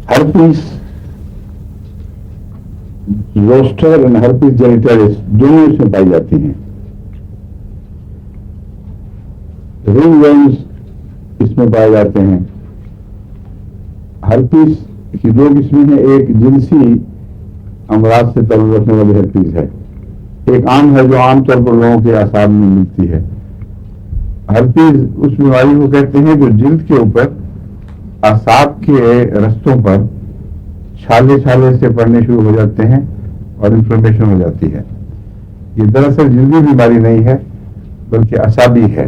herpes zoster and herpes genitalis दोनों इसमें पाई जाती हैं। रिंगवर्म्स इसमें पाए जाते हैं। हर्पीस की दो किस्में हैं, एक जिनसी अमराज से ताल्लुक रखने वाली हर्पीस है, एक आम है जो आमतौर पर लोगों के आसाब में मिलती है। हर्पीस उस बीमारी को कहते हैं जो जिल्द के ऊपर आसाब के रस्तों पर छाले छाले से पड़ने शुरू हो जाते हैं और इन्फ्लेमेशन हो जाती है। ये दरअसल जिल्दी बीमारी नहीं है बल्कि असाबी है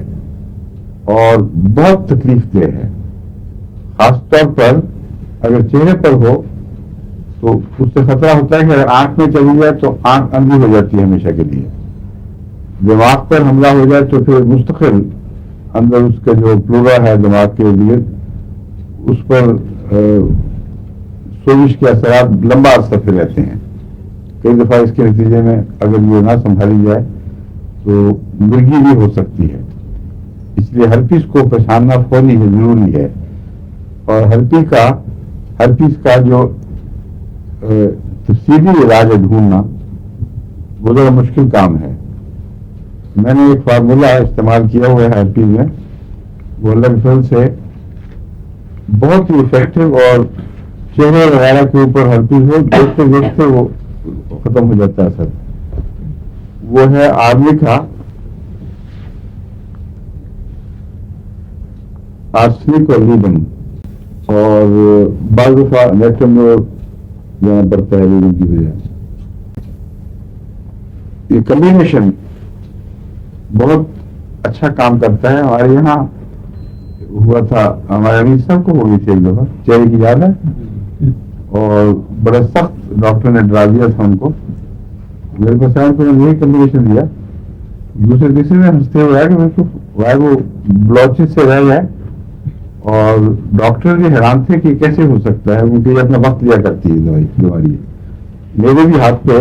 और बहुत तकलीफ देह है। खासतौर पर अगर चेहरे पर हो तो उससे खतरा होता है कि अगर आंख में चली जाए तो आंख अंधी हो जाती है हमेशा के लिए। दिमाग पर हमला हो जाए तो फिर मुस्तकिल अंदर उसका जो प्लूरा है दिमाग के लिए उस पर सोजिश के असरात लंबा अरसा फिर रहते हैं। कई दफा इसके नतीजे में अगर ये ना संभाली जाए तो मृगी भी हो सकती है। इसलिए हर्पीस को पहचानना फौरी है, जरूरी है। और हर्पीस का जो तफसीली इलाज ढूंढना वो जरा मुश्किल काम है। मैंने एक फार्मूला इस्तेमाल किया हुआ है हर्पीस में, वो अल्लाह के फजल से बहुत ही इफेक्टिव और चेहरे वगैरह के ऊपर हर्पीस हो देखते देखते वो खत्म हो जाता है सर। वो है आर्निका, आर्सेनिक और लीडन, और बाज़ दफा नेट्रम जाना पड़ता है लीडन की वजह। ये कम्बिनेशन बहुत अच्छा काम करता है। हमारे यहाँ हुआ था, हमारे अमीर साहब को हो गई थी एक दफा, चेहरे की याद है, और बड़ा सख्त डॉक्टर ने डरा दिया था उनको। मेरे पास आया तो यही कम्बिनेशन दिया, दूसरे तीसरे में हंसते हुए आया कि मेरे को वो ब्लॉचेस से रह गए, और डॉक्टर भी हैरान थे कि कैसे हो सकता है, क्योंकि अपना वक्त लिया करती है दवाई बीमारी। मेरे भी हाथ पे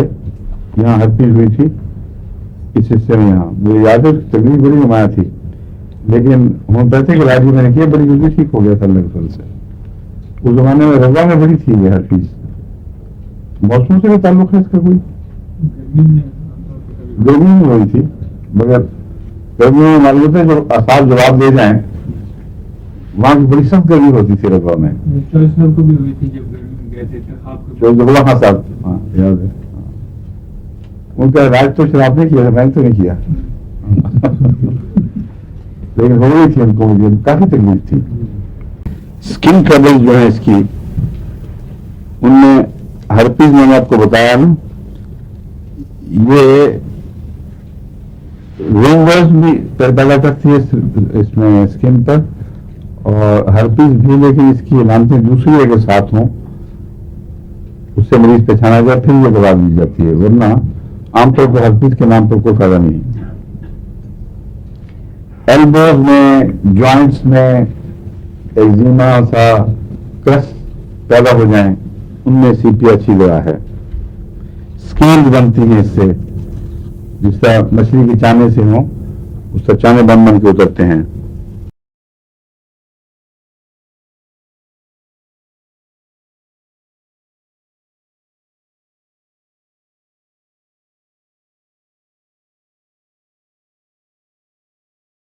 यहाँ हर्पीस हुई थी इस हिस्से में, यहाँ मुझे याद है तकलीफ बड़ी नुमाया थी, लेकिन होम्योपैथिक इलाज मैंने किया, बड़ी जल्दी ठीक हो गया था अल्लाह के फजल से। उस जमाने में रजा में बड़ी थी ये हर्पीस। मौसम से भी ताल्लुक है इसका कोई? गर्मी में हुई थी, मगर गर्मी में मालूम है जो आसार जवाब दे जाए वहां की बड़ी सख्त गर्मी होती थी रजा में। को भी हुई थी जब गर्मी में गए थे हाँ साहब, हाँ याद है। उनका राज तो शराब नहीं किया, मैंने तो नहीं किया लेकिन हो गई थी उनको, मुझे काफी तकलीफ थी। स्किन ट्रबल जो है इसकी, उनमें हर्पीस मैंने आपको बताया ना, ये रिंगवर्म्स भी पैदा करती है इसमें स्किन पर, और हर्पीस भी, लेकिन इसकी अलामतें दूसरी जगह साथ हों उससे मरीज पहचाना जाए, फिर ये दवा दी जाती है, वरना आमतौर पर हर्पीस के नाम पर कोई फायदा नहीं। एल्बोज में, जॉइंट्स में एक्जिमा सा क्रस पैदा हो जाएं, उनमें सीपी अच्छी दवा है। स्केल्स बनती हैं इससे, जिस तरह मछली के चाने से हो उस तरह चाने बन बन के उतरते हैं।